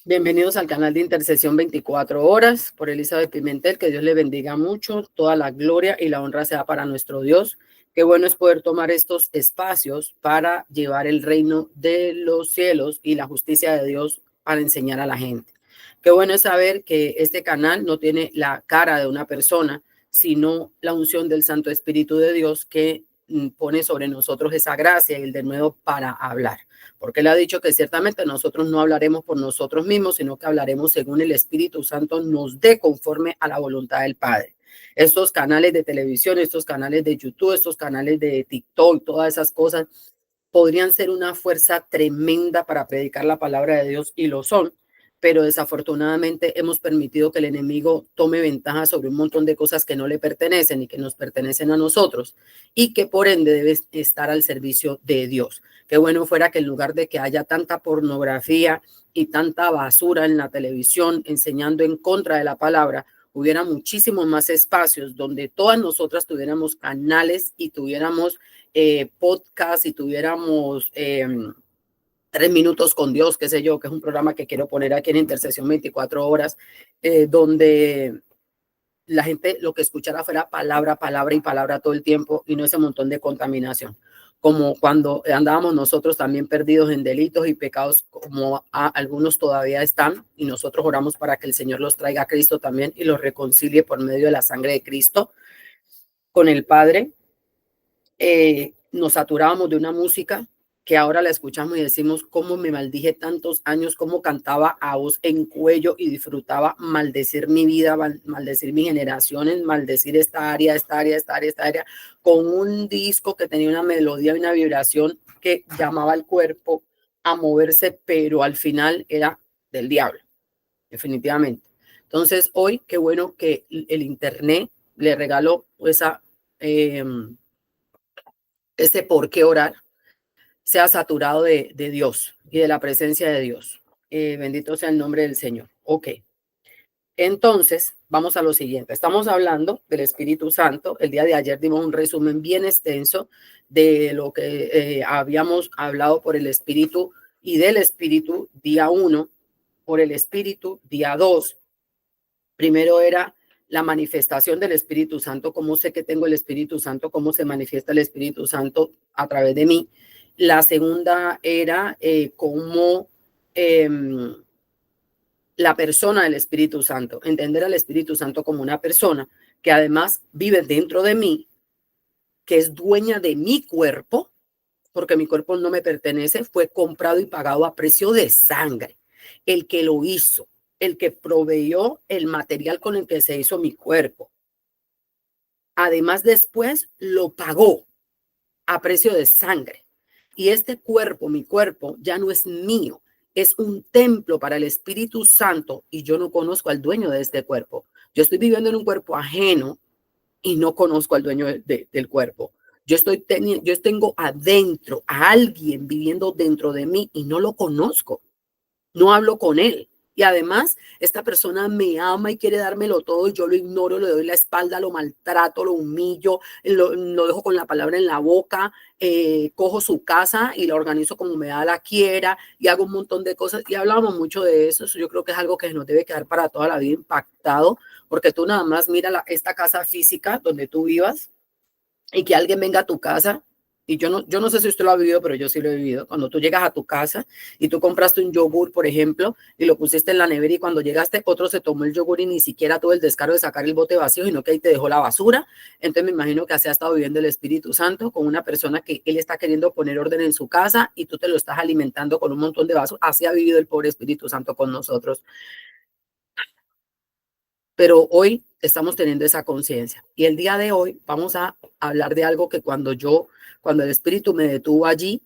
Bienvenidos al canal de Intercesión 24 horas por Elizabeth Pimentel. Que Dios le bendiga mucho. Toda la gloria y la honra sea para nuestro Dios. Qué bueno es poder tomar estos espacios para llevar el reino de los cielos y la justicia de Dios para enseñar a la gente. Qué bueno es saber que este canal no tiene la cara de una persona, sino la unción del Santo Espíritu de Dios que pone sobre nosotros esa gracia y el de nuevo para hablar. Porque él ha dicho que ciertamente nosotros no hablaremos por nosotros mismos, sino que hablaremos según el Espíritu Santo nos dé conforme a la voluntad del Padre. Estos canales de televisión, estos canales de YouTube, estos canales de TikTok, todas esas cosas podrían ser una fuerza tremenda para predicar la palabra de Dios y lo son, pero desafortunadamente hemos permitido que el enemigo tome ventaja sobre un montón de cosas que no le pertenecen y que nos pertenecen a nosotros y que por ende debe estar al servicio de Dios. Qué bueno fuera que en lugar de que haya tanta pornografía y tanta basura en la televisión enseñando en contra de la palabra, hubiera muchísimos más espacios donde todas nosotras tuviéramos canales y tuviéramos podcast y tuviéramos 3 minutos con Dios, qué sé yo, que es un programa que quiero poner aquí en Intercesión 24 horas, donde la gente lo que escuchara fuera palabra, palabra y palabra todo el tiempo y no ese montón de contaminación. Como cuando andábamos nosotros también perdidos en delitos y pecados, como algunos todavía están, y nosotros oramos para que el Señor los traiga a Cristo también y los reconcilie por medio de la sangre de Cristo con el Padre. Nos saturábamos de una música que ahora la escuchamos y decimos cómo me maldije tantos años, cómo cantaba a voz en cuello y disfrutaba maldecir mi vida, maldecir mis generaciones, maldecir esta área, con un disco que tenía una melodía y una vibración que llamaba al cuerpo a moverse, pero al final era del diablo, definitivamente. Entonces, hoy, qué bueno que el Internet le regaló ese por qué orar sea saturado de Dios y de la presencia de Dios. Bendito sea el nombre del Señor. Ok. Entonces, vamos a lo siguiente. Estamos hablando del Espíritu Santo. El día de ayer dimos un resumen bien extenso de lo que habíamos hablado por el Espíritu y del Espíritu día 1, por el Espíritu día 2. Primero era la manifestación del Espíritu Santo, cómo sé que tengo el Espíritu Santo, cómo se manifiesta el Espíritu Santo a través de mí. La segunda era cómo la persona del Espíritu Santo, entender al Espíritu Santo como una persona que además vive dentro de mí, que es dueña de mi cuerpo, porque mi cuerpo no me pertenece, fue comprado y pagado a precio de sangre. El que lo hizo, el que proveyó el material con el que se hizo mi cuerpo. Además, después lo pagó a precio de sangre. Y este cuerpo, mi cuerpo, ya no es mío, es un templo para el Espíritu Santo y yo no conozco al dueño de este cuerpo. Yo estoy viviendo en un cuerpo ajeno y no conozco al dueño del cuerpo. Yo tengo adentro a alguien viviendo dentro de mí y no lo conozco, no hablo con él. Y además, esta persona me ama y quiere dármelo todo y yo lo ignoro, le doy la espalda, lo maltrato, lo humillo, lo dejo con la palabra en la boca, cojo su casa y la organizo como me da la quiera y hago un montón de cosas. Y hablamos mucho de eso. Yo creo que es algo que nos debe quedar para toda la vida impactado, porque tú nada más mira esta casa física donde tú vivas y que alguien venga a tu casa, y yo no sé si usted lo ha vivido, pero yo sí lo he vivido, cuando tú llegas a tu casa y tú compraste un yogur, por ejemplo, y lo pusiste en la nevera y cuando llegaste otro se tomó el yogur y ni siquiera tuvo el descaro de sacar el bote vacío, sino que ahí te dejó la basura. Entonces me imagino que así ha estado viviendo el Espíritu Santo con una persona que él está queriendo poner orden en su casa y tú te lo estás alimentando con un montón de basura. Así ha vivido el pobre Espíritu Santo con nosotros. Pero hoy estamos teniendo esa conciencia. Y el día de hoy vamos a hablar de algo que cuando el Espíritu me detuvo allí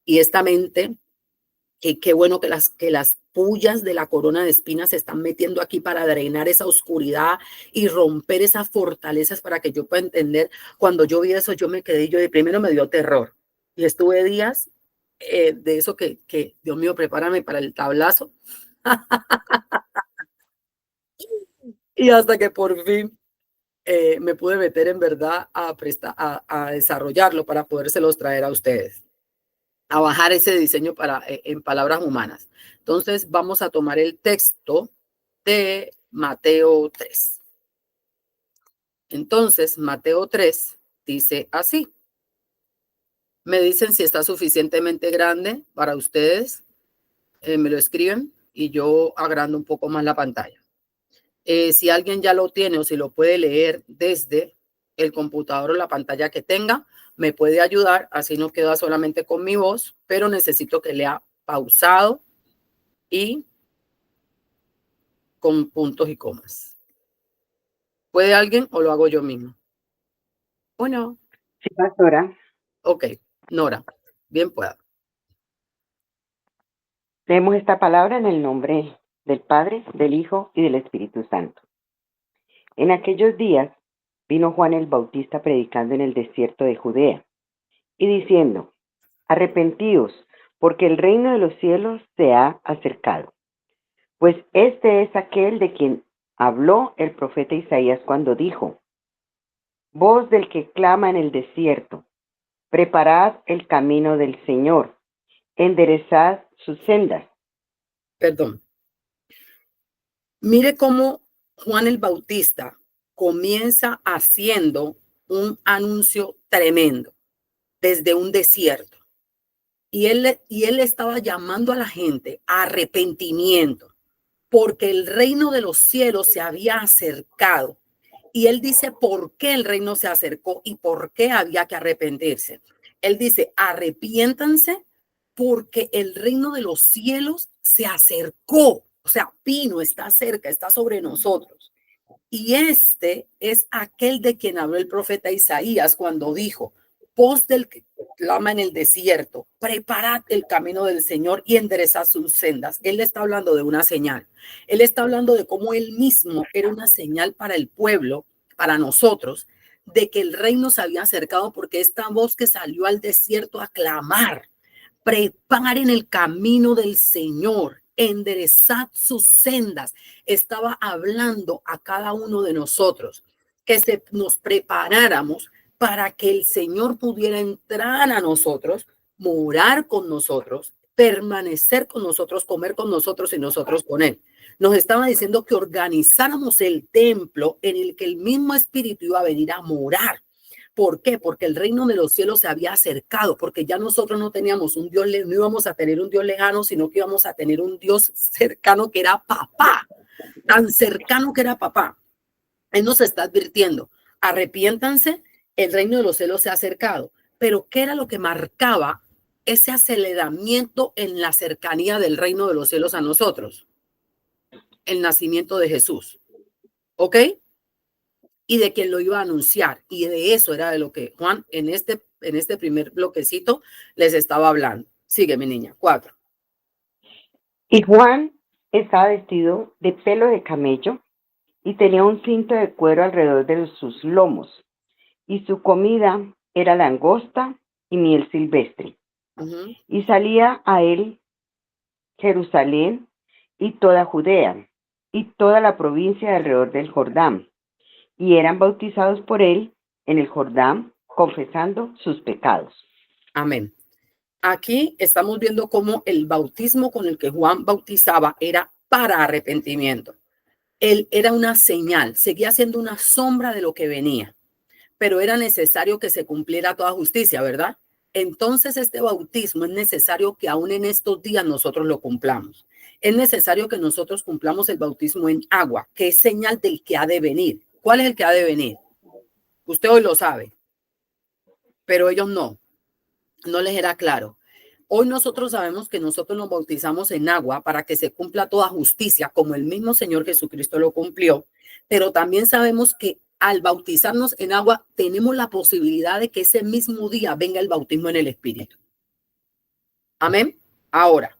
y esta mente, que qué bueno que las pullas de la corona de espinas se están metiendo aquí para drenar esa oscuridad y romper esas fortalezas para que yo pueda entender. Cuando yo vi eso, yo me quedé, yo de primero me dio terror y estuve días de eso que, Dios mío, prepárame para el tablazo. Y hasta que por fin me pude meter en verdad a desarrollarlo para podérselos traer a ustedes. a bajar ese diseño en palabras humanas. Entonces vamos a tomar el texto de Mateo 3. Entonces, Mateo 3 dice así. Me dicen si está suficientemente grande para ustedes, me lo escriben y yo agrando un poco más la pantalla. Si alguien ya lo tiene o si lo puede leer desde el computador o la pantalla que tenga, me puede ayudar, así no queda solamente con mi voz, pero necesito que lea pausado y con puntos y comas. ¿Puede alguien o lo hago yo mismo? ¿O no? Sí, pastora. Ok, Nora, bien pueda. Leemos esta palabra en el nombre del Padre, del Hijo y del Espíritu Santo. En aquellos días vino Juan el Bautista predicando en el desierto de Judea y diciendo, arrepentíos, porque el reino de los cielos se ha acercado. Pues este es aquel de quien habló el profeta Isaías cuando dijo, voz del que clama en el desierto, preparad el camino del Señor, enderezad sus sendas. Perdón. Mire cómo Juan el Bautista comienza haciendo un anuncio tremendo desde un desierto. Y él estaba llamando a la gente a arrepentimiento, porque el reino de los cielos se había acercado. Y él dice por qué el reino se acercó y por qué había que arrepentirse. Él dice, arrepiéntanse porque el reino de los cielos se acercó. O sea, vino, está cerca, está sobre nosotros. Y este es aquel de quien habló el profeta Isaías cuando dijo, voz del que clama en el desierto, preparad el camino del Señor y enderezad sus sendas. Él está hablando de una señal. Él está hablando de cómo él mismo era una señal para el pueblo, para nosotros, de que el reino se había acercado porque esta voz que salió al desierto a clamar, preparen el camino del Señor, enderezad sus sendas. Estaba hablando a cada uno de nosotros que nos preparáramos para que el Señor pudiera entrar a nosotros, morar con nosotros, permanecer con nosotros, comer con nosotros y nosotros con Él. Nos estaba diciendo que organizáramos el templo en el que el mismo Espíritu iba a venir a morar. ¿Por qué? Porque el reino de los cielos se había acercado, porque ya nosotros no teníamos un Dios, no íbamos a tener un Dios lejano, sino que íbamos a tener un Dios cercano que era papá, tan cercano que era papá. Él nos está advirtiendo, arrepiéntanse, el reino de los cielos se ha acercado. Pero ¿qué era lo que marcaba ese aceleramiento en la cercanía del reino de los cielos a nosotros? El nacimiento de Jesús. ¿Ok? Y de quien lo iba a anunciar. Y de eso era de lo que Juan en este primer bloquecito les estaba hablando. Sigue, mi niña. 4. Y Juan estaba vestido de pelo de camello y tenía un cinto de cuero alrededor de sus lomos. Y su comida era langosta y miel silvestre. Y salía a él Jerusalén y toda Judea y toda la provincia de alrededor del Jordán. Y eran bautizados por él en el Jordán, confesando sus pecados. Amén. Aquí estamos viendo cómo el bautismo con el que Juan bautizaba era para arrepentimiento. Él era una señal, seguía siendo una sombra de lo que venía, pero era necesario que se cumpliera toda justicia, ¿verdad? Entonces este bautismo es necesario que aún en estos días nosotros lo cumplamos. Es necesario que nosotros cumplamos el bautismo en agua, que es señal del que ha de venir. ¿Cuál es el que ha de venir? Usted hoy lo sabe, pero ellos no les era claro. Hoy nosotros sabemos que nosotros nos bautizamos en agua para que se cumpla toda justicia, como el mismo Señor Jesucristo lo cumplió, pero también sabemos que al bautizarnos en agua tenemos la posibilidad de que ese mismo día venga el bautismo en el Espíritu. Amén. Ahora,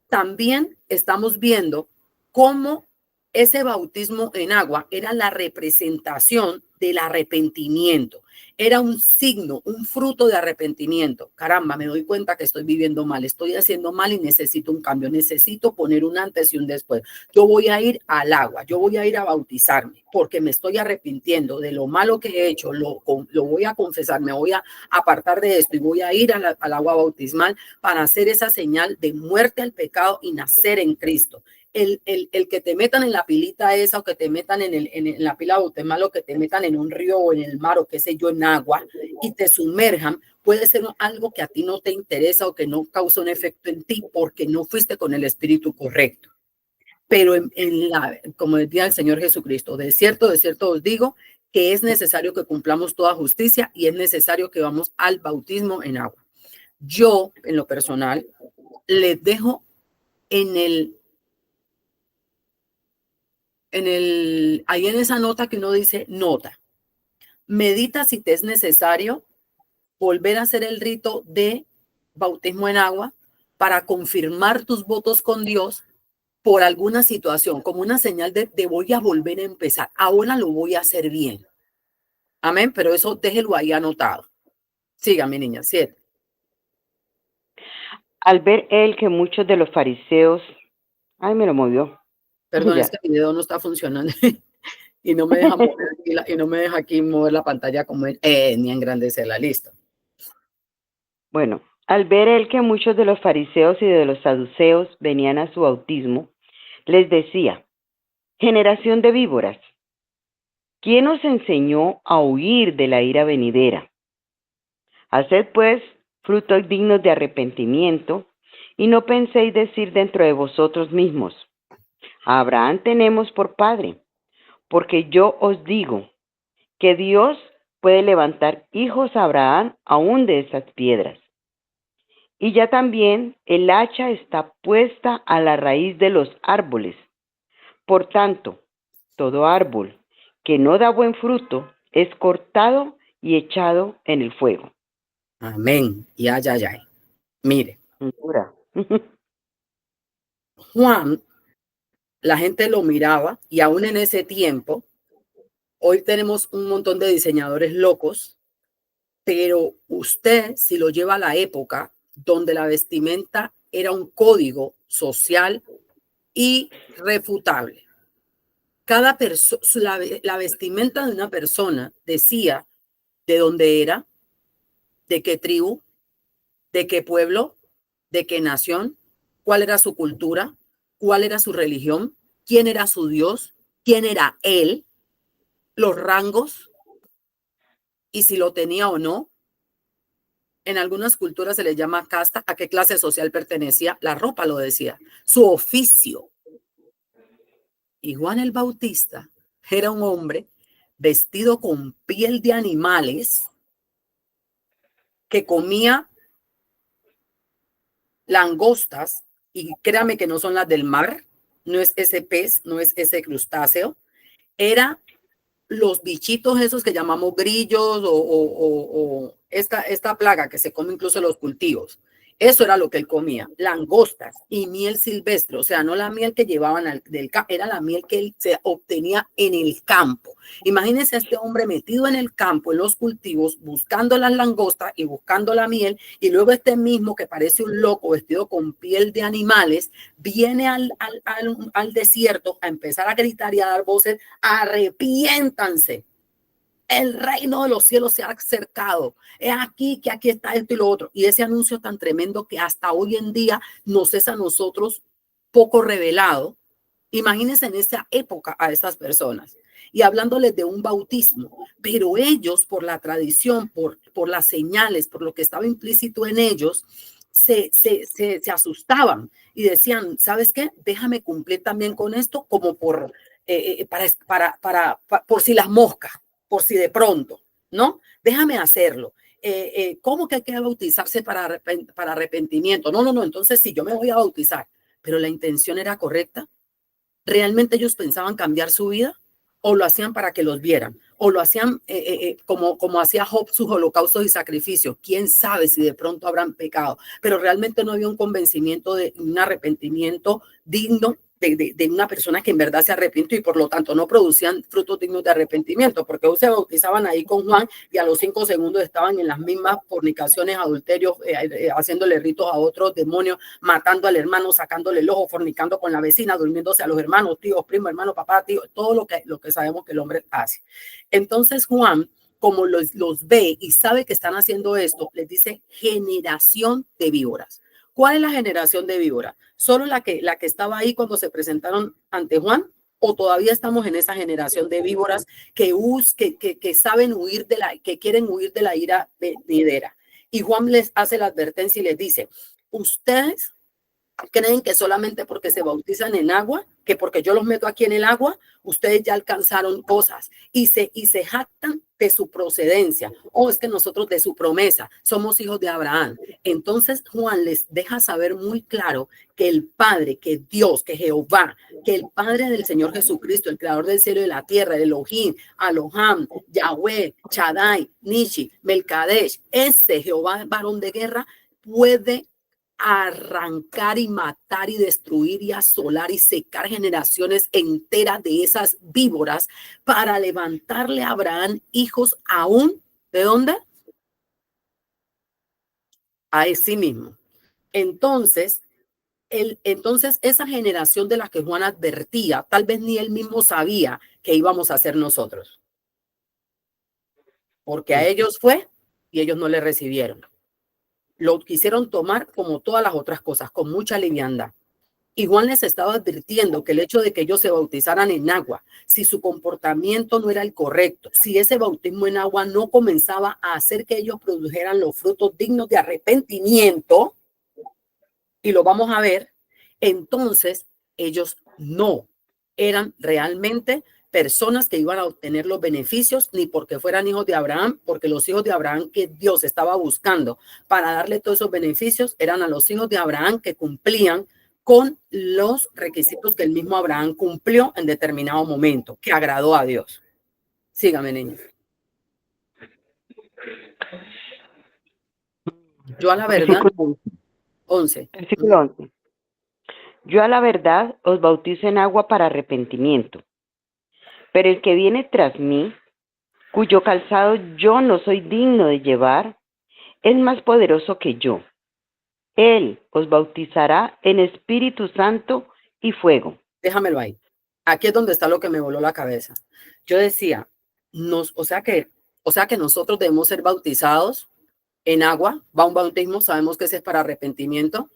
también estamos viendo cómo ese bautismo en agua era la representación del arrepentimiento. Era un signo, un fruto de arrepentimiento. Caramba, me doy cuenta que estoy viviendo mal, estoy haciendo mal y necesito un cambio, necesito poner un antes y un después. Yo voy a ir al agua, yo voy a ir a bautizarme porque me estoy arrepintiendo de lo malo que he hecho, lo voy a confesar, me voy a apartar de esto y voy a ir al agua bautismal para hacer esa señal de muerte al pecado y nacer en Cristo. El que te metan en la pilita esa o que te metan en la pila bautismal o que te metan en un río o en el mar o qué sé yo, en agua y te sumerjan, puede ser algo que a ti no te interesa o que no causa un efecto en ti porque no fuiste con el espíritu correcto. Pero como decía el Señor Jesucristo, de cierto os digo que es necesario que cumplamos toda justicia y es necesario que vamos al bautismo en agua. Yo, en lo personal, les dejo ahí en esa nota que uno dice nota, medita si te es necesario volver a hacer el rito de bautismo en agua para confirmar tus votos con Dios por alguna situación, como una señal de voy a volver a empezar, ahora lo voy a hacer bien. Amén, pero eso déjelo ahí anotado. Siga, mi niña, 7. Al ver él que muchos de los fariseos, ay, me lo movió. Perdón, es Ya. que el video no está funcionando y no me deja mover aquí, y no me deja aquí mover la pantalla como ni engrandecerla, listo. Bueno, al ver él que muchos de los fariseos y de los saduceos venían a su bautismo, les decía, generación de víboras, ¿quién os enseñó a huir de la ira venidera? Haced pues frutos dignos de arrepentimiento y no penséis decir dentro de vosotros mismos, a Abraham tenemos por padre, porque yo os digo que Dios puede levantar hijos a Abraham aún de esas piedras. Y ya también el hacha está puesta a la raíz de los árboles. Por tanto, todo árbol que no da buen fruto es cortado y echado en el fuego. Amén. Y ay. Mire, Dura. Juan, la gente lo miraba y aún en ese tiempo, hoy tenemos un montón de diseñadores locos, pero usted, si lo lleva a la época donde la vestimenta era un código social irrefutable. Cada persona, la vestimenta de una persona decía de dónde era, de qué tribu, de qué pueblo, de qué nación, cuál era su cultura, cuál era su religión, quién era su Dios, quién era él, los rangos y si lo tenía o no. En algunas culturas se le llama casta, a qué clase social pertenecía, la ropa lo decía, su oficio. Y Juan el Bautista era un hombre vestido con piel de animales que comía langostas, y créame que no son las del mar, no es ese pez, no es ese crustáceo, era los bichitos esos que llamamos grillos o esta plaga que se come incluso en los cultivos. Eso era lo que él comía, langostas y miel silvestre, o sea, no la miel que llevaban era la miel que él se obtenía en el campo. Imagínense a este hombre metido en el campo, en los cultivos, buscando las langostas y buscando la miel, y luego este mismo que parece un loco vestido con piel de animales, viene al desierto a empezar a gritar y a dar voces, arrepiéntanse. El reino de los cielos se ha acercado. Es aquí que aquí está esto y lo otro. Y ese anuncio tan tremendo que hasta hoy en día nos es a nosotros poco revelado. Imagínense en esa época a estas personas y hablándoles de un bautismo, pero ellos por la tradición, por las señales, por lo que estaba implícito en ellos, se asustaban y decían, ¿sabes qué? Déjame cumplir también con esto como por si las moscas, por si de pronto, ¿no? Déjame hacerlo. ¿Cómo que hay que bautizarse para arrepentimiento? No, entonces sí, yo me voy a bautizar, pero la intención era correcta. ¿Realmente ellos pensaban cambiar su vida? ¿O lo hacían para que los vieran? ¿O lo hacían como hacía Job sus holocaustos y sacrificios? ¿Quién sabe si de pronto habrán pecado? Pero realmente no había un convencimiento de un arrepentimiento digno de una persona que en verdad se arrepintió y por lo tanto no producían frutos dignos de arrepentimiento, porque ellos se bautizaban ahí con Juan y a los 5 segundos estaban en las mismas fornicaciones, adulterios, haciéndole ritos a otros demonios, matando al hermano, sacándole el ojo, fornicando con la vecina, durmiéndose a los hermanos, tíos, primos, hermanos, papá, tío, todo lo que sabemos que el hombre hace. Entonces Juan, como los ve y sabe que están haciendo esto, les dice generación de víboras. ¿Cuál es la generación de víboras? ¿Solo la que estaba ahí cuando se presentaron ante Juan? ¿O todavía estamos en esa generación de víboras que saben huir que quieren huir de la ira venidera? Y Juan les hace la advertencia y les dice, ustedes creen que solamente porque se bautizan en agua, que porque yo los meto aquí en el agua, ustedes ya alcanzaron cosas y se jactan de su procedencia. O es que nosotros de su promesa somos hijos de Abraham. Entonces Juan les deja saber muy claro que el Padre, que Dios, que Jehová, que el Padre del Señor Jesucristo, el creador del cielo y de la tierra, el Elohim, Aloham, Yahweh, Shaddai, Nishi, Melkadesh, ese Jehová varón de guerra puede arrancar y matar y destruir y asolar y secar generaciones enteras de esas víboras para levantarle a Abraham hijos aún, ¿de dónde? A sí mismo. Entonces esa generación de la que Juan advertía, tal vez ni él mismo sabía que íbamos a ser nosotros. Porque a ellos fue y ellos no le recibieron. Lo quisieron tomar como todas las otras cosas, con mucha liviandad. Y Juan les estaba advirtiendo que el hecho de que ellos se bautizaran en agua, si su comportamiento no era el correcto, si ese bautismo en agua no comenzaba a hacer que ellos produjeran los frutos dignos de arrepentimiento, y lo vamos a ver, entonces ellos no eran realmente personas que iban a obtener los beneficios, ni porque fueran hijos de Abraham, porque los hijos de Abraham que Dios estaba buscando para darle todos esos beneficios eran a los hijos de Abraham que cumplían con los requisitos que el mismo Abraham cumplió en determinado momento, que agradó a Dios. Sígame, niño. Yo a la verdad, 11. Versículo 11. Yo a la verdad os bautizo en agua para arrepentimiento, pero el que viene tras mí, cuyo calzado yo no soy digno de llevar, es más poderoso que yo. Él os bautizará en Espíritu Santo y fuego. Déjamelo ahí. Aquí es donde está lo que me voló la cabeza. Yo decía, o sea que nosotros debemos ser bautizados en agua, va un bautismo, sabemos que ese es para arrepentimiento,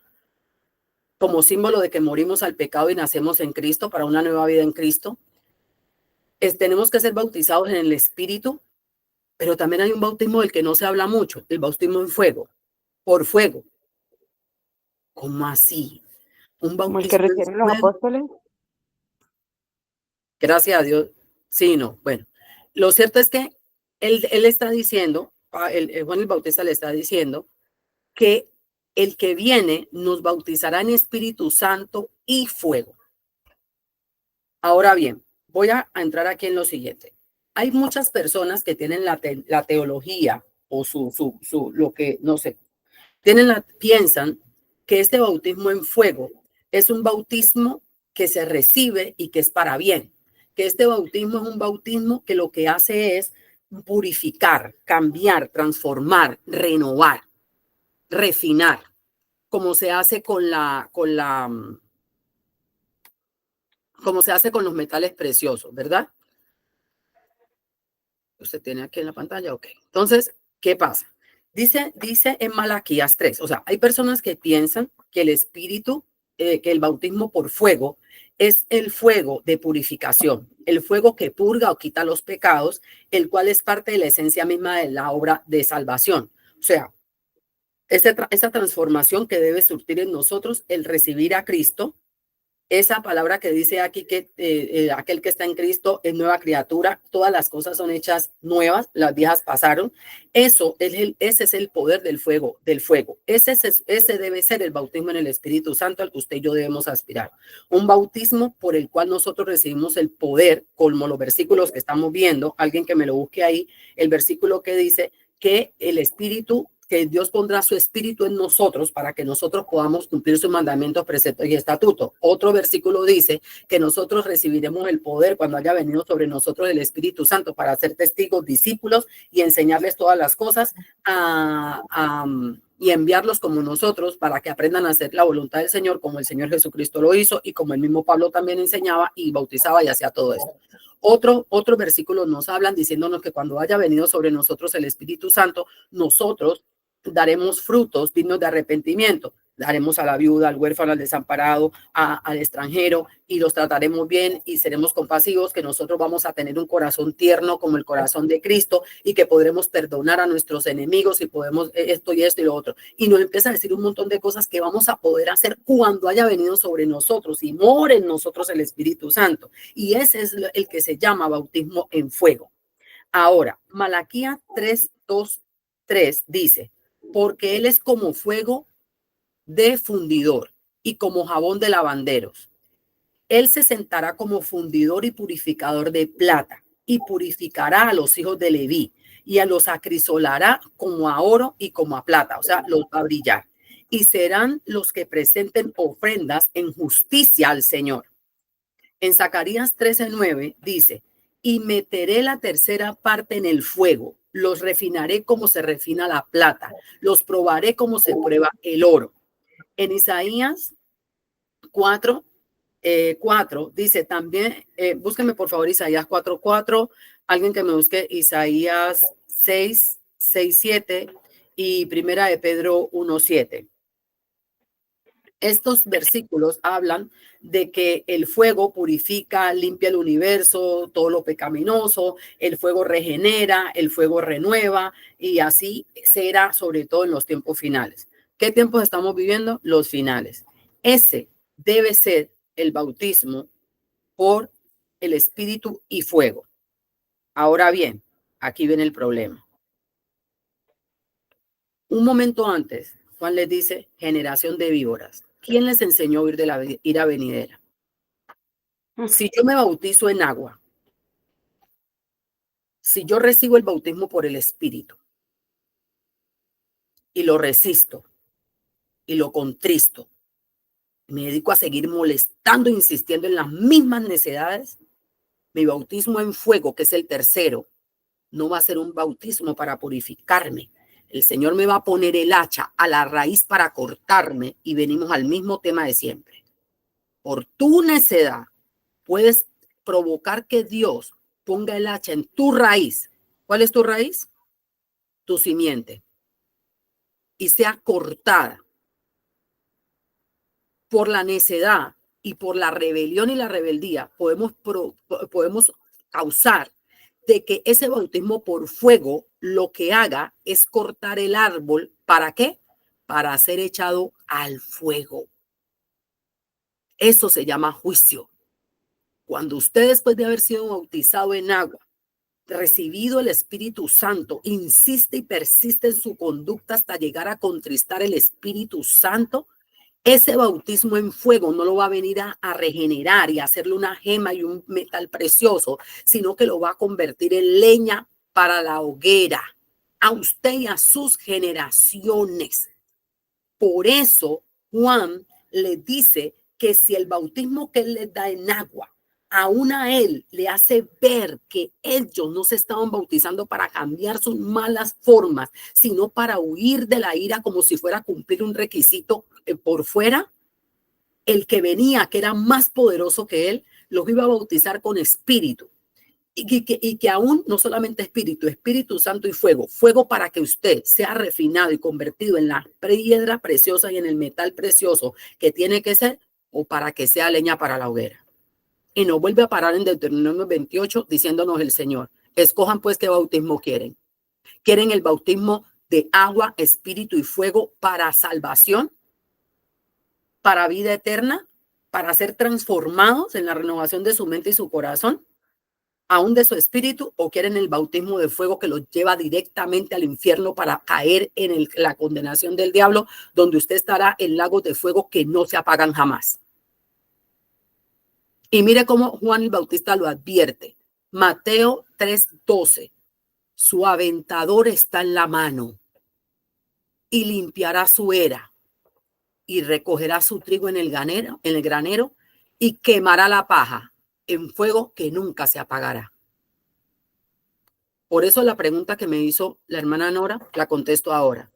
como símbolo de que morimos al pecado y nacemos en Cristo para una nueva vida en Cristo. Tenemos que ser bautizados en el Espíritu, pero también hay un bautismo del que no se habla mucho, el bautismo en fuego, por fuego. ¿Cómo así? Un ¿Como el que bautismo en refieren los fuego. apóstoles? Gracias a Dios. Sí, no. Bueno, lo cierto es que él está diciendo, Juan el Bautista le está diciendo que el que viene nos bautizará en Espíritu Santo y fuego. Ahora bien, voy a entrar aquí en lo siguiente. Hay muchas personas que tienen la teología o lo que, no sé, piensan que este bautismo en fuego es un bautismo que se recibe y que es para bien, que este bautismo es un bautismo que lo que hace es purificar, cambiar, transformar, renovar, refinar, como se hace como se hace con los metales preciosos, ¿verdad? Usted tiene aquí en la pantalla, ok. Entonces, ¿qué pasa? Dice en Malaquías 3, o sea, hay personas que piensan que el espíritu, que el bautismo por fuego es el fuego de purificación, el fuego que purga o quita los pecados, el cual es parte de la esencia misma de la obra de salvación. O sea, esa transformación que debe surtir en nosotros el recibir a Cristo. Esa palabra que dice aquí que aquel que está en Cristo es nueva criatura, todas las cosas son hechas nuevas, las viejas pasaron. Ese es el poder del fuego, Ese debe ser el bautismo en el Espíritu Santo al que usted y yo debemos aspirar. Un bautismo por el cual nosotros recibimos el poder, como los versículos que estamos viendo, alguien que me lo busque ahí, el versículo que dice que el Espíritu que Dios pondrá su espíritu en nosotros para que nosotros podamos cumplir sus mandamientos, preceptos y estatutos. Otro versículo dice que nosotros recibiremos el poder cuando haya venido sobre nosotros el Espíritu Santo para ser testigos, discípulos y enseñarles todas las cosas y enviarlos como nosotros para que aprendan a hacer la voluntad del Señor como el Señor Jesucristo lo hizo y como el mismo Pablo también enseñaba y bautizaba y hacía todo esto. Otros versículos nos hablan diciéndonos que cuando haya venido sobre nosotros el Espíritu Santo, nosotros daremos frutos dignos de arrepentimiento. Daremos a la viuda, al huérfano, al desamparado, al extranjero y los trataremos bien y seremos compasivos, que nosotros vamos a tener un corazón tierno como el corazón de Cristo y que podremos perdonar a nuestros enemigos y podemos esto y esto y lo otro. Y nos empieza a decir un montón de cosas que vamos a poder hacer cuando haya venido sobre nosotros y more en nosotros el Espíritu Santo. Y ese es el que se llama bautismo en fuego. Ahora, Malaquías 3:2-3 dice, porque él es como fuego de fundidor y como jabón de lavanderos. Él se sentará como fundidor y purificador de plata y purificará a los hijos de Leví y a los acrisolará como a oro y como a plata, o sea, los va a brillar. Y serán los que presenten ofrendas en justicia al Señor. En Zacarías 13:9 dice, y meteré la tercera parte en el fuego, los refinaré como se refina la plata, los probaré como se prueba el oro. En Isaías 4, 4 dice también, búsquenme por favor Isaías 4:4, alguien que me busque Isaías 6:7 y Primera de Pedro 1:7. Estos versículos hablan de que el fuego purifica, limpia el universo, todo lo pecaminoso, el fuego regenera, el fuego renueva y así será sobre todo en los tiempos finales. ¿Qué tiempos estamos viviendo? Los finales. Ese debe ser el bautismo por el Espíritu y fuego. Ahora bien, aquí viene el problema. Un momento antes, Juan les dice, generación de víboras. ¿Quién les enseñó a huir de la ira venidera? Si yo me bautizo en agua, si yo recibo el bautismo por el Espíritu y lo resisto y lo contristo, me dedico a seguir molestando, insistiendo en las mismas necedades, mi bautismo en fuego, que es el tercero, no va a ser un bautismo para purificarme. El Señor me va a poner el hacha a la raíz para cortarme y venimos al mismo tema de siempre. Por tu necedad puedes provocar que Dios ponga el hacha en tu raíz. ¿Cuál es tu raíz? Tu simiente. Y sea cortada por la necedad y por la rebelión y la rebeldía. Podemos causar de que ese bautismo por fuego lo que haga es cortar el árbol. ¿Para qué? Para ser echado al fuego. Eso se llama juicio. Cuando usted, después de haber sido bautizado en agua, recibido el Espíritu Santo, insiste y persiste en su conducta hasta llegar a contristar el Espíritu Santo, ese bautismo en fuego no lo va a venir a regenerar y a hacerle una gema y un metal precioso, sino que lo va a convertir en leña para la hoguera, a usted y a sus generaciones. Por eso Juan le dice que si el bautismo que él les da en agua, aún a él le hace ver que ellos no se estaban bautizando para cambiar sus malas formas, sino para huir de la ira como si fuera a cumplir un requisito por fuera, el que venía, que era más poderoso que él, los iba a bautizar con espíritu. Y que aún no solamente Espíritu Santo y fuego, fuego para que usted sea refinado y convertido en la piedra preciosa y en el metal precioso que tiene que ser, o para que sea leña para la hoguera. Y nos vuelve a parar en Deuteronomio 28 diciéndonos el Señor, escojan pues qué bautismo quieren. ¿Quieren el bautismo de agua, espíritu y fuego para salvación, para vida eterna, para ser transformados en la renovación de su mente y su corazón, aún de su espíritu, o quieren el bautismo de fuego que los lleva directamente al infierno para caer en la condenación del diablo, donde usted estará en lagos de fuego que no se apagan jamás? Y mire cómo Juan el Bautista lo advierte. Mateo 3:12. Su aventador está en la mano. y limpiará su era y recogerá su trigo en el granero y quemará la paja en fuego que nunca se apagará. Por eso la pregunta que me hizo la hermana Nora, la contesto ahora.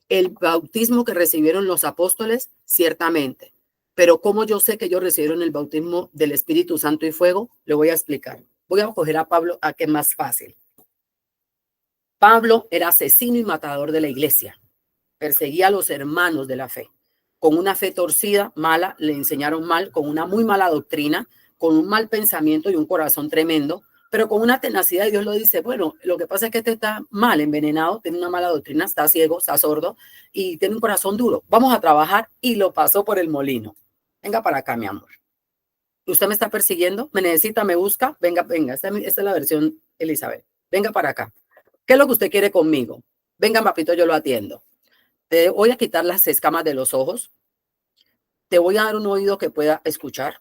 El bautismo que recibieron los apóstoles, ciertamente. Pero ¿cómo yo sé que ellos recibieron el bautismo del Espíritu Santo y fuego? Le voy a explicar. Voy a coger a Pablo a que es más fácil. Pablo era asesino y matador de la iglesia. Perseguía a los hermanos de la fe. Con una fe torcida, mala, le enseñaron mal, con una muy mala doctrina, con un mal pensamiento y un corazón tremendo, pero con una tenacidad. Y Dios lo dice, bueno, lo que pasa es que este está mal, envenenado, tiene una mala doctrina, está ciego, está sordo y tiene un corazón duro. Vamos a trabajar, y lo pasó por el molino. Venga para acá, mi amor. ¿Usted me está persiguiendo? ¿Me necesita? ¿Me busca? Venga, venga. Esta es la versión Elizabeth. Venga para acá. ¿Qué es lo que usted quiere conmigo? Venga, papito, yo lo atiendo. Te voy a quitar las escamas de los ojos. Te voy a dar un oído que pueda escuchar.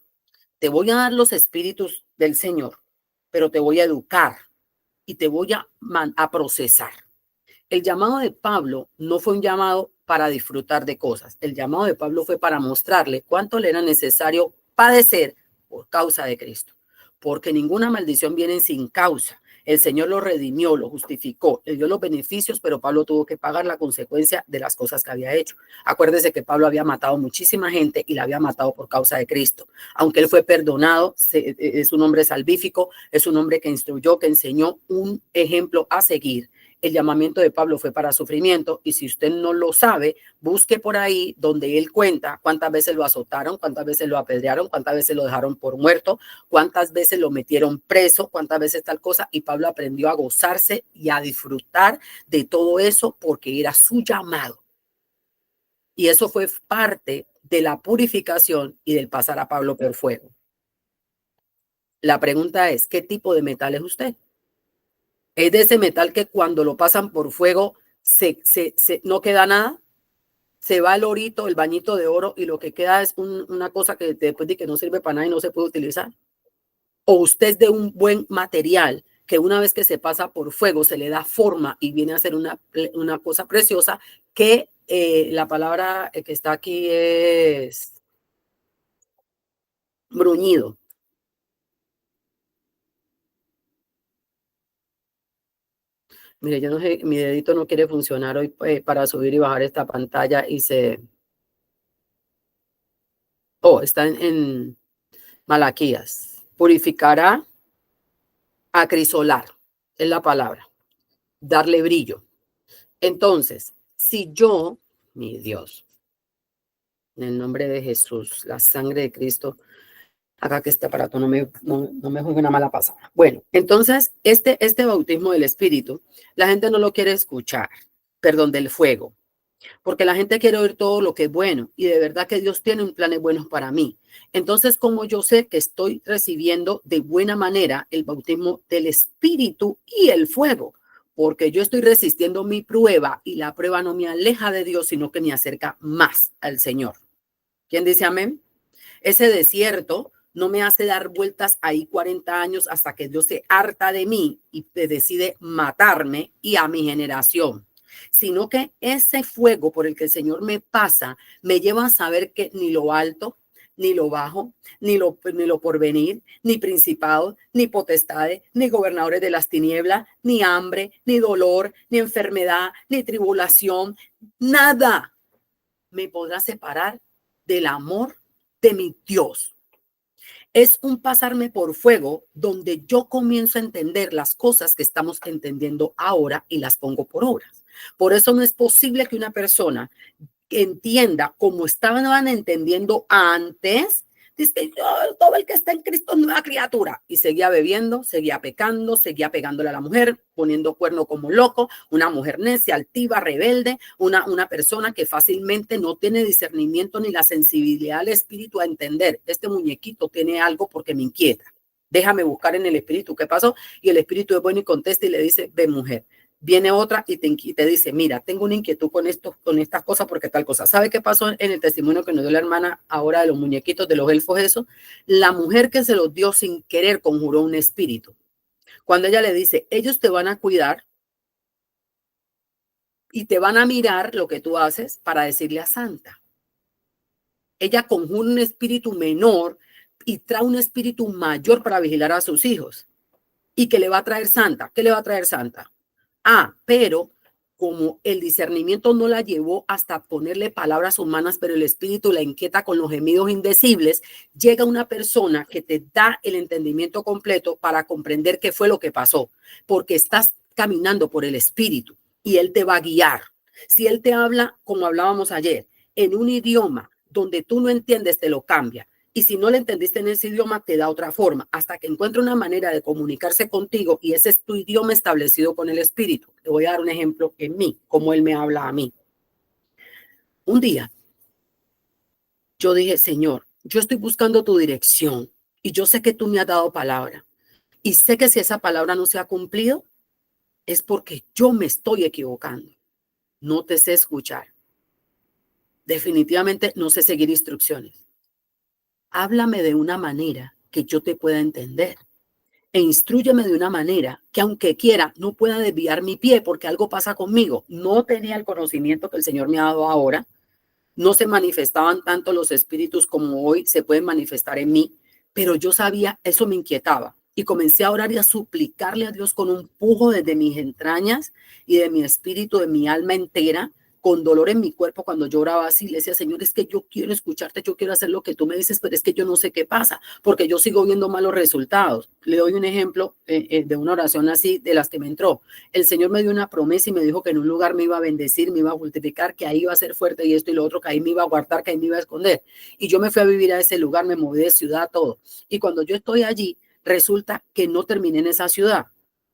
Te voy a dar los espíritus del Señor, pero te voy a educar y te voy a procesar. El llamado de Pablo no fue un llamado para disfrutar de cosas. El llamado de Pablo fue para mostrarle cuánto le era necesario padecer por causa de Cristo. Porque ninguna maldición viene sin causa. El Señor lo redimió, lo justificó, le dio los beneficios, pero Pablo tuvo que pagar la consecuencia de las cosas que había hecho. Acuérdese que Pablo había matado muchísima gente y la había matado por causa de Cristo. Aunque él fue perdonado, es un hombre salvífico, es un hombre que instruyó, que enseñó un ejemplo a seguir. El llamamiento de Pablo fue para sufrimiento, y si usted no lo sabe, busque por ahí donde él cuenta cuántas veces lo azotaron, cuántas veces lo apedrearon, cuántas veces lo dejaron por muerto, cuántas veces lo metieron preso, cuántas veces tal cosa, y Pablo aprendió a gozarse y a disfrutar de todo eso porque era su llamado. Y eso fue parte de la purificación y del pasar a Pablo por fuego. La pregunta es, ¿qué tipo de metal es usted? ¿Es de ese metal que cuando lo pasan por fuego no queda nada? Se va el orito, el bañito de oro, y lo que queda es una cosa que después de que no sirve para nada y no se puede utilizar. O usted es de un buen material que una vez que se pasa por fuego se le da forma y viene a ser una cosa preciosa, que la palabra que está aquí es bruñido. Mire, yo no sé, mi dedito no quiere funcionar hoy para subir y bajar esta pantalla y está en Malaquías. Purificará, acrisolar, es la palabra, darle brillo. Entonces, si yo, mi Dios, en el nombre de Jesús, la sangre de Cristo, haga que este aparato no me juegue una mala pasada. Bueno, entonces, este bautismo del Espíritu, la gente no lo quiere escuchar, perdón, del fuego, porque la gente quiere oír todo lo que es bueno, y de verdad que Dios tiene un planes buenos para mí. Entonces, como yo sé que estoy recibiendo de buena manera el bautismo del Espíritu y el fuego, porque yo estoy resistiendo mi prueba, y la prueba no me aleja de Dios, sino que me acerca más al Señor. ¿Quién dice amén? Ese desierto no me hace dar vueltas ahí 40 años hasta que Dios se harta de mí y decide matarme y a mi generación, sino que ese fuego por el que el Señor me pasa me lleva a saber que ni lo alto, ni lo bajo, ni lo porvenir, ni principados, ni potestades, ni gobernadores de las tinieblas, ni hambre, ni dolor, ni enfermedad, ni tribulación, nada me podrá separar del amor de mi Dios. Es un pasarme por fuego donde yo comienzo a entender las cosas que estamos entendiendo ahora y las pongo por obra. Por eso no es posible que una persona entienda como estaban entendiendo antes. Dice, todo el que está en Cristo es nueva criatura. Y seguía bebiendo, seguía pecando, seguía pegándole a la mujer, poniendo cuerno como loco, una mujer necia, altiva, rebelde, una persona que fácilmente no tiene discernimiento ni la sensibilidad al espíritu a entender, este muñequito tiene algo porque me inquieta. Déjame buscar en el espíritu qué pasó. Y el espíritu es bueno y contesta y le dice, ve mujer. Viene otra y te dice, mira, tengo una inquietud con estas cosas porque tal cosa. ¿Sabe qué pasó en el testimonio que nos dio la hermana ahora de los muñequitos, de los elfos, eso? La mujer que se los dio sin querer conjuró un espíritu. Cuando ella le dice, ellos te van a cuidar y te van a mirar lo que tú haces para decirle a Santa. Ella conjura un espíritu menor y trae un espíritu mayor para vigilar a sus hijos. ¿Y qué le va a traer Santa? ¿Qué le va a traer Santa? Pero como el discernimiento no la llevó hasta ponerle palabras humanas, pero el espíritu la inquieta con los gemidos indecibles, llega una persona que te da el entendimiento completo para comprender qué fue lo que pasó, porque estás caminando por el espíritu y él te va a guiar. Si él te habla, como hablábamos ayer, en un idioma donde tú no entiendes, te lo cambia. Y si no le entendiste en ese idioma, te da otra forma, hasta que encuentre una manera de comunicarse contigo y ese es tu idioma establecido con el espíritu. Te voy a dar un ejemplo en mí, cómo él me habla a mí. Un día, yo dije, Señor, yo estoy buscando tu dirección y yo sé que tú me has dado palabra. Y sé que si esa palabra no se ha cumplido, es porque yo me estoy equivocando. No te sé escuchar. Definitivamente no sé seguir instrucciones. Háblame de una manera que yo te pueda entender. E instrúyeme de una manera que aunque quiera no pueda desviar mi pie porque algo pasa conmigo. No tenía el conocimiento que el Señor me ha dado ahora. No se manifestaban tanto los espíritus como hoy se pueden manifestar en mí, pero yo sabía, eso me inquietaba. Y comencé a orar y a suplicarle a Dios con un pujo desde mis entrañas y de mi espíritu, de mi alma entera, con dolor en mi cuerpo cuando yo oraba así. Le decía, Señor, es que yo quiero escucharte, yo quiero hacer lo que tú me dices, pero es que yo no sé qué pasa, porque yo sigo viendo malos resultados. Le doy un ejemplo de una oración así, de las que me entró. El Señor me dio una promesa y me dijo que en un lugar me iba a bendecir, me iba a multiplicar, que ahí iba a ser fuerte y esto y lo otro, que ahí me iba a guardar, que ahí me iba a esconder. Y yo me fui a vivir a ese lugar, me moví de ciudad, todo. Y cuando yo estoy allí, resulta que no terminé en esa ciudad.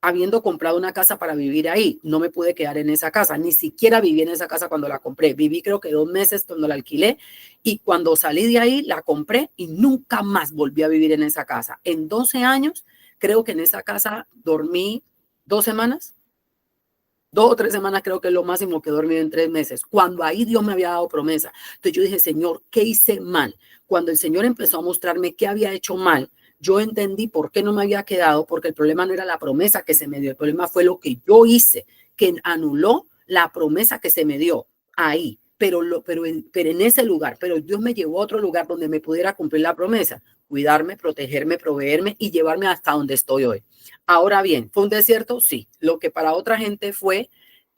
Habiendo comprado una casa para vivir ahí, no me pude quedar en esa casa, ni siquiera viví en esa casa cuando la compré. Viví creo que 2 meses cuando la alquilé y cuando salí de ahí la compré y nunca más volví a vivir en esa casa. En 12 años, creo que en esa casa dormí 2 semanas, 2 o 3 semanas creo que es lo máximo que he dormido en 3 meses, cuando ahí Dios me había dado promesa. Entonces yo dije, Señor, ¿qué hice mal? Cuando el Señor empezó a mostrarme qué había hecho mal, yo entendí por qué no me había quedado, porque el problema no era la promesa que se me dio, el problema fue lo que yo hice, que anuló la promesa que se me dio ahí, pero en ese lugar, pero Dios me llevó a otro lugar donde me pudiera cumplir la promesa, cuidarme, protegerme, proveerme y llevarme hasta donde estoy hoy. Ahora bien, ¿fue un desierto? Sí. Lo que para otra gente fue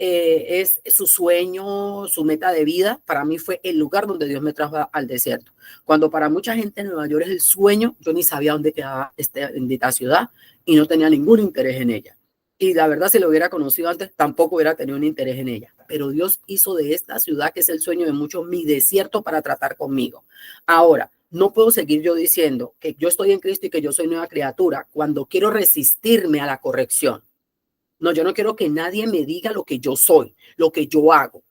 es su sueño, su meta de vida, para mí fue el lugar donde Dios me trajo al desierto. Cuando para mucha gente en Nueva York es el sueño, yo ni sabía dónde quedaba esta bendita ciudad y no tenía ningún interés en ella. Y la verdad, si lo hubiera conocido antes, tampoco hubiera tenido un interés en ella. Pero Dios hizo de esta ciudad, que es el sueño de muchos, mi desierto para tratar conmigo. Ahora, no puedo seguir yo diciendo que yo estoy en Cristo y que yo soy nueva criatura cuando quiero resistirme a la corrección. No, yo no quiero que nadie me diga lo que yo soy, lo que yo hago.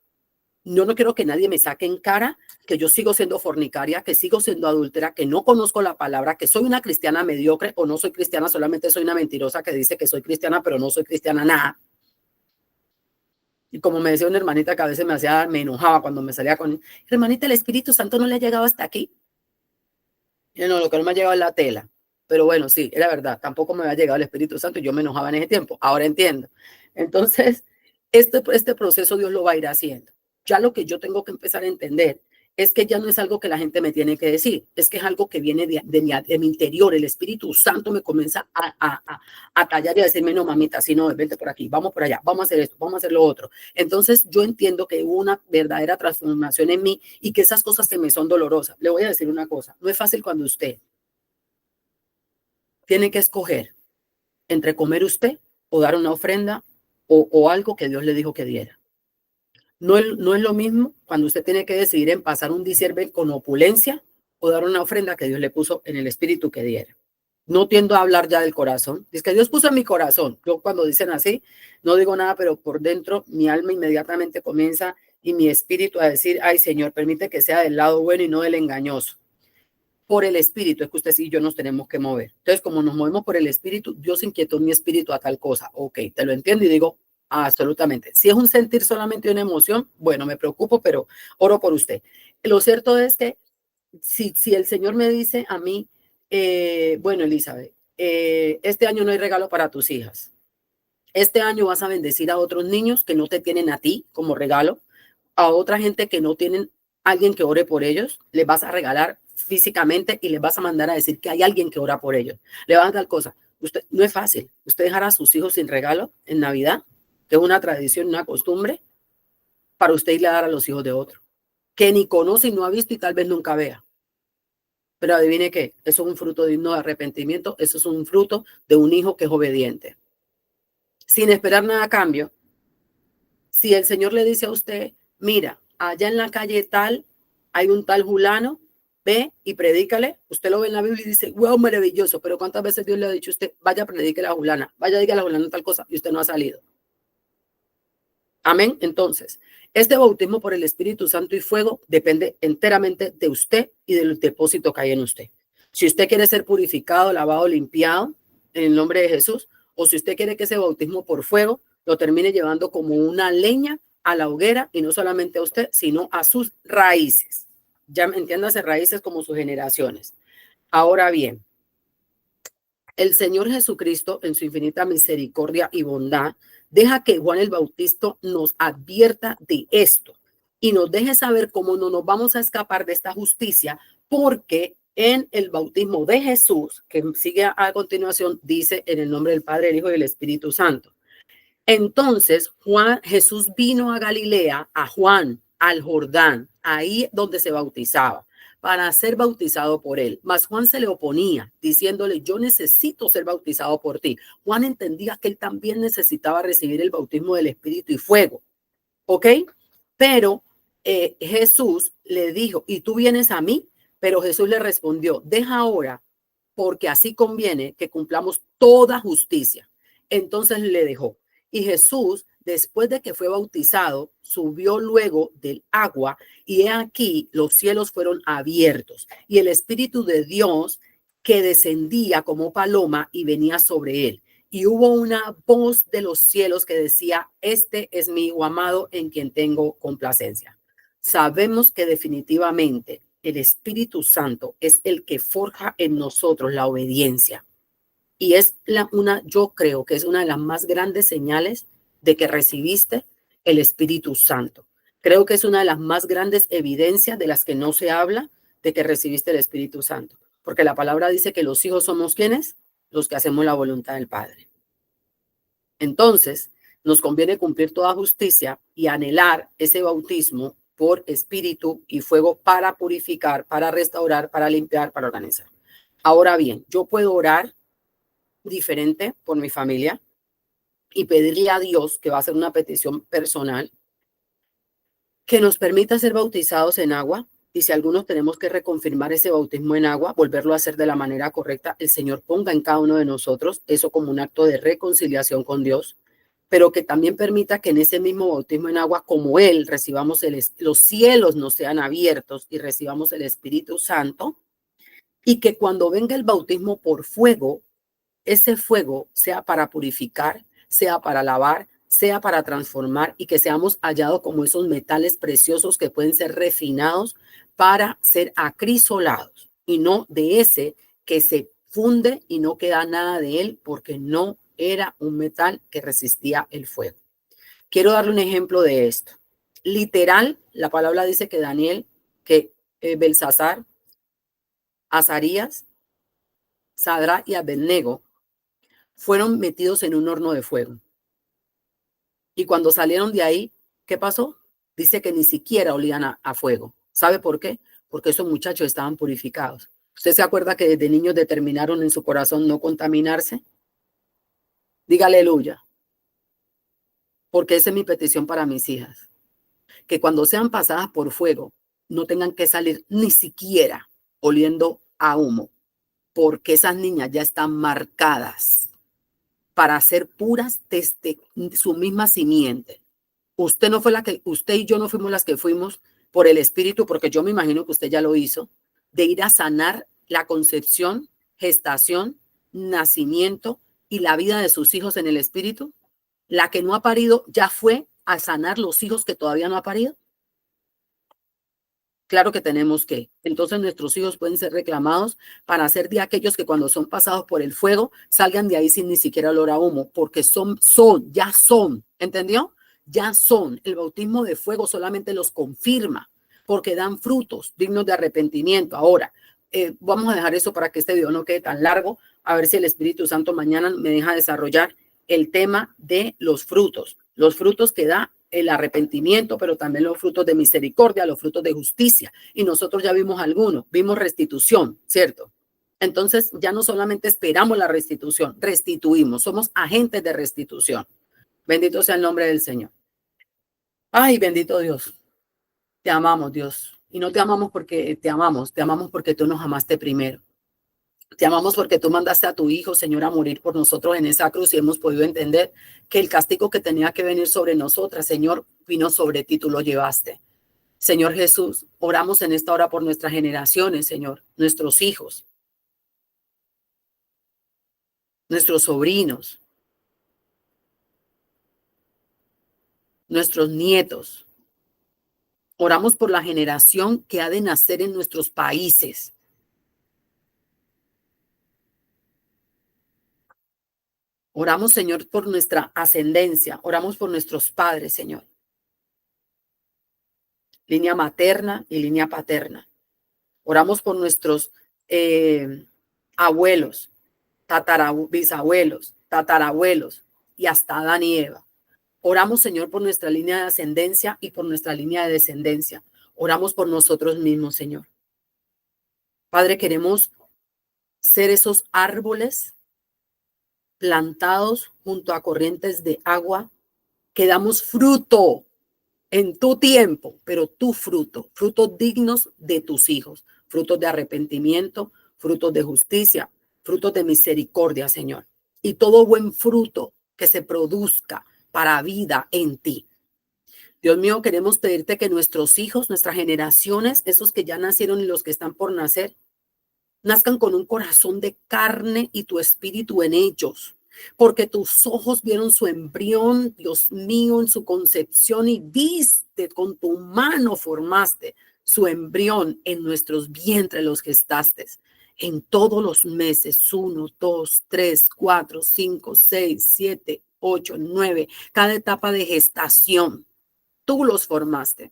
Yo no quiero que nadie me saque en cara que yo sigo siendo fornicaria, que sigo siendo adúltera, que no conozco la palabra, que soy una cristiana mediocre o no soy cristiana, solamente soy una mentirosa que dice que soy cristiana, pero no soy cristiana nada. Y como me decía una hermanita que a veces me enojaba cuando me salía con, hermanita, el Espíritu Santo no le ha llegado hasta aquí. Y no, lo que no me ha llegado es la tela. Pero bueno, sí, era verdad, tampoco me había llegado el Espíritu Santo y yo me enojaba en ese tiempo. Ahora entiendo. Entonces, este proceso Dios lo va a ir haciendo. Ya lo que yo tengo que empezar a entender es que ya no es algo que la gente me tiene que decir, es que es algo que viene de mi interior. El Espíritu Santo me comienza a tallar y a decirme, no, mamita, si no, vente por aquí, vamos por allá, vamos a hacer esto, vamos a hacer lo otro. Entonces, yo entiendo que hubo una verdadera transformación en mí y que esas cosas que me son dolorosas. Le voy a decir una cosa, no es fácil cuando usted tiene que escoger entre comer usted o dar una ofrenda o algo que Dios le dijo que diera. No es lo mismo cuando usted tiene que decidir en pasar un diciembre con opulencia o dar una ofrenda que Dios le puso en el espíritu que diera. No tiendo a hablar ya del corazón. Es que Dios puso en mi corazón. Yo cuando dicen así, no digo nada, pero por dentro mi alma inmediatamente comienza y mi espíritu a decir, ay Señor, permite que sea del lado bueno y no del engañoso. Por el espíritu, es que usted y yo nos tenemos que mover. Entonces, como nos movemos por el espíritu, Dios inquietó mi espíritu a tal cosa. Ok, te lo entiendo y digo, absolutamente. Si es un sentir solamente una emoción, bueno, me preocupo, pero oro por usted. Lo cierto es que si el Señor me dice a mí, bueno, Elizabeth, este año no hay regalo para tus hijas. Este año vas a bendecir a otros niños que no te tienen a ti como regalo, a otra gente que no tienen alguien que ore por ellos, les vas a regalar físicamente y les vas a mandar a decir que hay alguien que ora por ellos. Le vas a dar cosas. Usted, no es fácil. Usted dejar a sus hijos sin regalo en Navidad, que es una tradición, una costumbre, para usted irle a dar a los hijos de otro, que ni conoce y no ha visto y tal vez nunca vea. Pero adivine qué, eso es un fruto digno de arrepentimiento, eso es un fruto de un hijo que es obediente. Sin esperar nada a cambio, si el Señor le dice a usted, mira, allá en la calle tal, hay un tal Julano, ve y predícale, usted lo ve en la Biblia y dice, wow, maravilloso, pero ¿cuántas veces Dios le ha dicho a usted, vaya, predíquele a Julana, vaya, dígale a Julana tal cosa, y usted no ha salido? Amén. Entonces, este bautismo por el Espíritu Santo y fuego depende enteramente de usted y del depósito que hay en usted. Si usted quiere ser purificado, lavado, limpiado en el nombre de Jesús, o si usted quiere que ese bautismo por fuego lo termine llevando como una leña a la hoguera, y no solamente a usted, sino a sus raíces. Ya me entiéndase, raíces como sus generaciones. Ahora bien, el Señor Jesucristo, en su infinita misericordia y bondad, deja que Juan el Bautista nos advierta de esto y nos deje saber cómo no nos vamos a escapar de esta justicia, porque en el bautismo de Jesús, que sigue a continuación, dice en el nombre del Padre, el Hijo y el Espíritu Santo. Entonces, Jesús vino a Galilea, a Juan, al Jordán, ahí donde se bautizaba, para ser bautizado por él. Mas Juan se le oponía, diciéndole, yo necesito ser bautizado por ti. Juan entendía que él también necesitaba recibir el bautismo del Espíritu y fuego. ¿Ok? Pero Jesús le dijo, ¿y tú vienes a mí? Pero Jesús le respondió, deja ahora, porque así conviene que cumplamos toda justicia. Entonces le dejó. Y Jesús, después de que fue bautizado, subió luego del agua, y he aquí los cielos fueron abiertos, y el Espíritu de Dios que descendía como paloma y venía sobre él. Y hubo una voz de los cielos que decía, este es mi hijo amado en quien tengo complacencia. Sabemos que definitivamente el Espíritu Santo es el que forja en nosotros la obediencia. Y es yo creo que es una de las más grandes señales de que recibiste el Espíritu Santo. Creo que es una de las más grandes evidencias de las que no se habla de que recibiste el Espíritu Santo. Porque la palabra dice que los hijos somos ¿quiénes? Los que hacemos la voluntad del Padre. Entonces, nos conviene cumplir toda justicia y anhelar ese bautismo por espíritu y fuego para purificar, para restaurar, para limpiar, para organizar. Ahora bien, yo puedo orar diferente por mi familia y pedirle a Dios, que va a ser una petición personal, que nos permita ser bautizados en agua. Y si algunos tenemos que reconfirmar ese bautismo en agua, volverlo a hacer de la manera correcta, el Señor ponga en cada uno de nosotros eso como un acto de reconciliación con Dios, pero que también permita que en ese mismo bautismo en agua, como Él, recibamos los cielos nos sean abiertos y recibamos el Espíritu Santo, y que cuando venga el bautismo por fuego, ese fuego sea para purificar, sea para lavar, sea para transformar, y que seamos hallados como esos metales preciosos que pueden ser refinados para ser acrisolados, y no de ese que se funde y no queda nada de él porque no era un metal que resistía el fuego. Quiero darle un ejemplo de esto. Literal, la palabra dice que Belsasar, Azarías, Sadrach y Abednego fueron metidos en un horno de fuego. Y cuando salieron de ahí, ¿qué pasó? Dice que ni siquiera olían a fuego. ¿Sabe por qué? Porque esos muchachos estaban purificados. ¿Usted se acuerda que desde niños determinaron en su corazón no contaminarse? Diga aleluya. Porque esa es mi petición para mis hijas. Que cuando sean pasadas por fuego, no tengan que salir ni siquiera oliendo a humo. Porque esas niñas ya están marcadas para ser puras desde su misma simiente. Usted y yo no fuimos las que fuimos por el Espíritu, porque yo me imagino que usted ya lo hizo, de ir a sanar la concepción, gestación, nacimiento y la vida de sus hijos en el Espíritu. La que no ha parido ya fue a sanar los hijos que todavía no ha parido. Claro que tenemos que. Entonces nuestros hijos pueden ser reclamados para ser de aquellos que cuando son pasados por el fuego salgan de ahí sin ni siquiera olor a humo, porque ya son, ¿entendió? Ya son. El bautismo de fuego solamente los confirma, porque dan frutos dignos de arrepentimiento. Ahora, vamos a dejar eso para que este video no quede tan largo, a ver si el Espíritu Santo mañana me deja desarrollar el tema de los frutos que da el arrepentimiento, pero también los frutos de misericordia, los frutos de justicia. Y nosotros ya vimos algunos, vimos restitución, ¿cierto? Entonces ya no solamente esperamos la restitución, restituimos, somos agentes de restitución. Bendito sea el nombre del Señor. Ay, bendito Dios. Te amamos, Dios. Y no te amamos porque te amamos porque tú nos amaste primero. Te amamos porque tú mandaste a tu Hijo, Señor, a morir por nosotros en esa cruz y hemos podido entender que el castigo que tenía que venir sobre nosotras, Señor, vino sobre ti, tú lo llevaste. Señor Jesús, oramos en esta hora por nuestras generaciones, Señor, nuestros hijos, nuestros sobrinos, nuestros nietos. Oramos por la generación que ha de nacer en nuestros países. Oramos, Señor, por nuestra ascendencia. Oramos por nuestros padres, Señor. Línea materna y línea paterna. Oramos por nuestros abuelos, bisabuelos, tatarabuelos y hasta Adán y Eva. Oramos, Señor, por nuestra línea de ascendencia y por nuestra línea de descendencia. Oramos por nosotros mismos, Señor. Padre, queremos ser esos árboles plantados junto a corrientes de agua que damos fruto en tu tiempo, pero tu fruto, frutos dignos de tus hijos, frutos de arrepentimiento, frutos de justicia, frutos de misericordia, Señor. Y todo buen fruto que se produzca para vida en ti. Dios mío, queremos pedirte que nuestros hijos, nuestras generaciones, esos que ya nacieron y los que están por nacer, nazcan con un corazón de carne y tu espíritu en ellos, porque tus ojos vieron su embrión, Dios mío, en su concepción y viste con tu mano formaste su embrión en nuestros vientres, los gestaste. En todos los meses, 1, 2, 3, 4, 5, 6, 7, 8, 9, cada etapa de gestación, tú los formaste.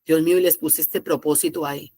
Dios mío, y les pusiste propósito ahí.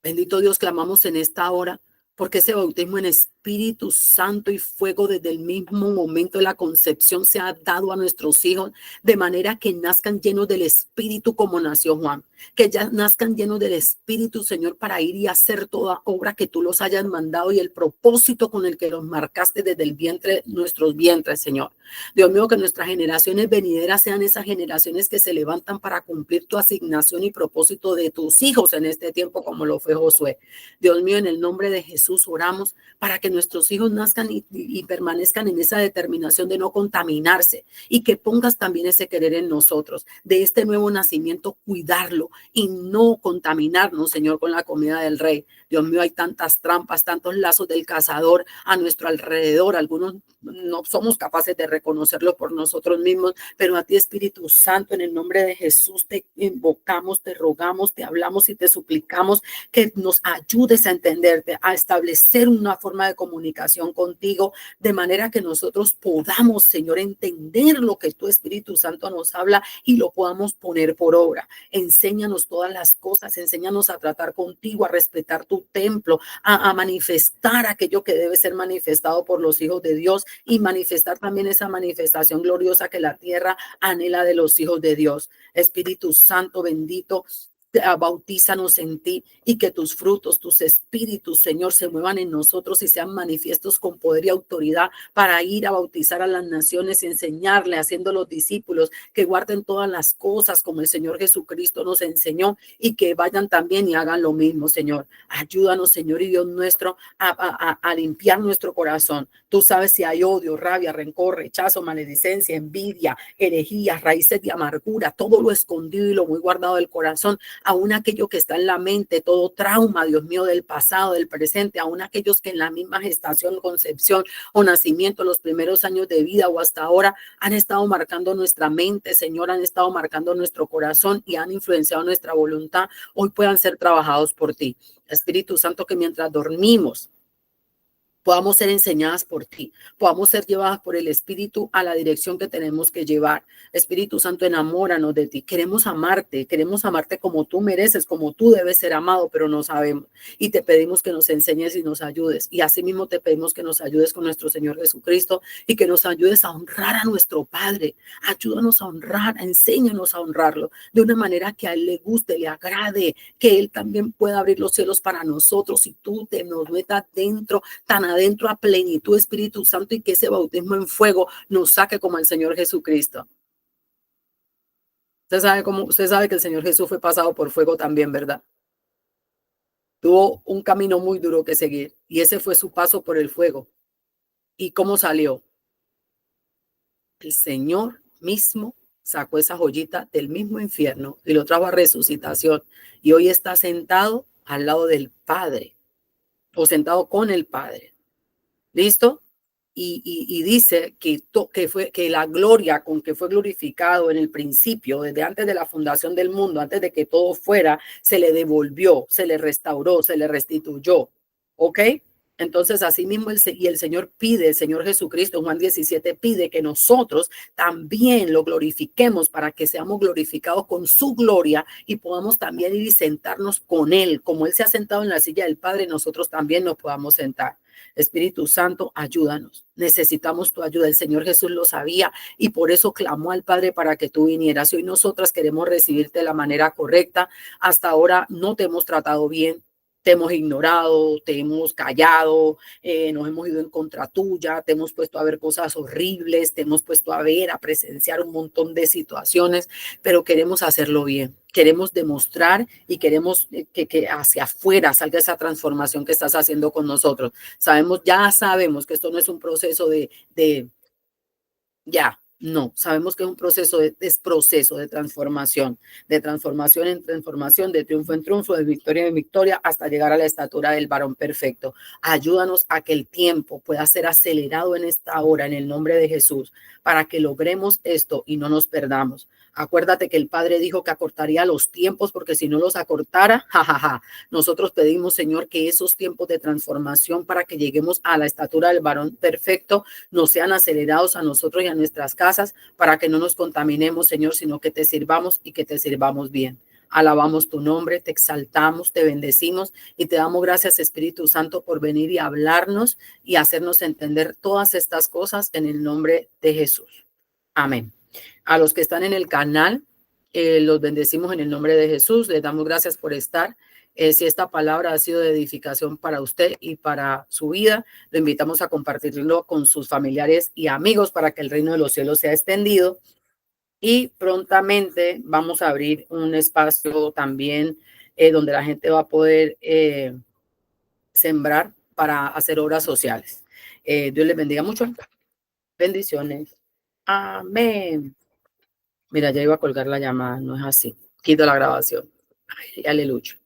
Bendito Dios, clamamos en esta hora porque ese bautismo en Espíritu Santo y fuego desde el mismo momento de la concepción se ha dado a nuestros hijos de manera que nazcan llenos del Espíritu como nació Juan, que ya nazcan llenos del Espíritu, Señor, para ir y hacer toda obra que tú los hayas mandado y el propósito con el que los marcaste desde el vientre, nuestros vientres, Señor. Dios mío, que nuestras generaciones venideras sean esas generaciones que se levantan para cumplir tu asignación y propósito de tus hijos en este tiempo como lo fue Josué. Dios mío, en el nombre de Jesús oramos para que nuestros hijos nazcan y permanezcan en esa determinación de no contaminarse y que pongas también ese querer en nosotros, de este nuevo nacimiento, cuidarlo y no contaminarnos, Señor, con la comida del rey. Dios mío, hay tantas trampas, tantos lazos del cazador a nuestro alrededor. Algunos no somos capaces de reconocerlo por nosotros mismos, pero a ti, Espíritu Santo, en el nombre de Jesús, te invocamos, te rogamos, te hablamos y te suplicamos que nos ayudes a entenderte, a establecer una forma de comunicación contigo, de manera que nosotros podamos, Señor, entender lo que tu Espíritu Santo nos habla y lo podamos poner por obra. Enséñanos todas las cosas, enséñanos a tratar contigo, a respetar tu templo, a manifestar aquello que debe ser manifestado por los hijos de Dios y manifestar también esa manifestación gloriosa que la tierra anhela de los hijos de Dios. Espíritu Santo bendito, bautízanos en ti y que tus frutos, tus espíritus, Señor, se muevan en nosotros y sean manifiestos con poder y autoridad para ir a bautizar a las naciones y enseñarle, haciendo los discípulos que guarden todas las cosas como el Señor Jesucristo nos enseñó y que vayan también y hagan lo mismo, Señor. Ayúdanos, Señor y Dios nuestro, a limpiar nuestro corazón. Tú sabes si hay odio, rabia, rencor, rechazo, maledicencia, envidia, herejías, raíces de amargura, todo lo escondido y lo muy guardado del corazón. aún aquello que está en la mente, todo trauma, Dios mío, del pasado, del presente, aún aquellos que en la misma gestación, concepción o nacimiento, los primeros años de vida o hasta ahora han estado marcando nuestra mente, Señor, han estado marcando nuestro corazón y han influenciado nuestra voluntad, hoy puedan ser trabajados por ti. Espíritu Santo, que mientras dormimos, podamos ser enseñadas por ti, podamos ser llevadas por el Espíritu a la dirección que tenemos que llevar. Espíritu Santo, enamóranos de ti. Queremos amarte como tú mereces, como tú debes ser amado, pero no sabemos. Y te pedimos que nos enseñes y nos ayudes. Y asimismo te pedimos que nos ayudes con nuestro Señor Jesucristo y que nos ayudes a honrar a nuestro Padre. Ayúdanos a honrar, enséñanos a honrarlo de una manera que a Él le guste, le agrade, que Él también pueda abrir los cielos para nosotros y tú te nos metas dentro, tan adentro a plenitud, Espíritu Santo, y que ese bautismo en fuego nos saque como el Señor Jesucristo. Usted sabe que el Señor Jesús fue pasado por fuego también, ¿verdad? Tuvo un camino muy duro que seguir y ese fue su paso por el fuego. ¿Y cómo salió? El Señor mismo sacó esa joyita del mismo infierno y lo trajo a resucitación y hoy está sentado al lado del Padre o sentado con el Padre. ¿Listo? Y dice que la gloria con que fue glorificado en el principio, desde antes de la fundación del mundo, antes de que todo fuera, se le devolvió, se le restauró, se le restituyó. ¿Ok? Entonces, así mismo el Señor pide, el Señor Jesucristo en Juan 17 pide que nosotros también lo glorifiquemos para que seamos glorificados con su gloria y podamos también ir y sentarnos con Él. Como Él se ha sentado en la silla del Padre, nosotros también nos podamos sentar. Espíritu Santo, ayúdanos. Necesitamos tu ayuda. El Señor Jesús lo sabía y por eso clamó al Padre para que tú vinieras. Y hoy nosotras queremos recibirte de la manera correcta. Hasta ahora no te hemos tratado bien. Te hemos ignorado, te hemos callado, nos hemos ido en contra tuya, te hemos puesto a ver cosas horribles, te hemos puesto a ver, a presenciar un montón de situaciones, pero queremos hacerlo bien. Queremos demostrar y queremos que hacia afuera salga esa transformación que estás haciendo con nosotros. Ya sabemos que esto no es un proceso no, sabemos que es un proceso de transformación en transformación, de triunfo en triunfo, de victoria en victoria, hasta llegar a la estatura del varón perfecto. Ayúdanos a que el tiempo pueda ser acelerado en esta hora, en el nombre de Jesús, para que logremos esto y no nos perdamos. Acuérdate que el Padre dijo que acortaría los tiempos, porque si no los acortara, nosotros pedimos, Señor, que esos tiempos de transformación para que lleguemos a la estatura del varón perfecto no sean acelerados a nosotros y a nuestras casas, para que no nos contaminemos, Señor, sino que te sirvamos y que te sirvamos bien. Alabamos tu nombre, te exaltamos, te bendecimos y te damos gracias, Espíritu Santo, por venir y hablarnos y hacernos entender todas estas cosas en el nombre de Jesús. Amén. A los que están en el canal, los bendecimos en el nombre de Jesús. Les damos gracias por estar. Si esta palabra ha sido de edificación para usted y para su vida, lo invitamos a compartirlo con sus familiares y amigos para que el reino de los cielos sea extendido. Y prontamente vamos a abrir un espacio también donde la gente va a poder sembrar para hacer obras sociales. Dios les bendiga mucho. Bendiciones. Amén. Mira, ya iba a colgar la llamada, no es así. Quito la grabación. Ay, aleluya.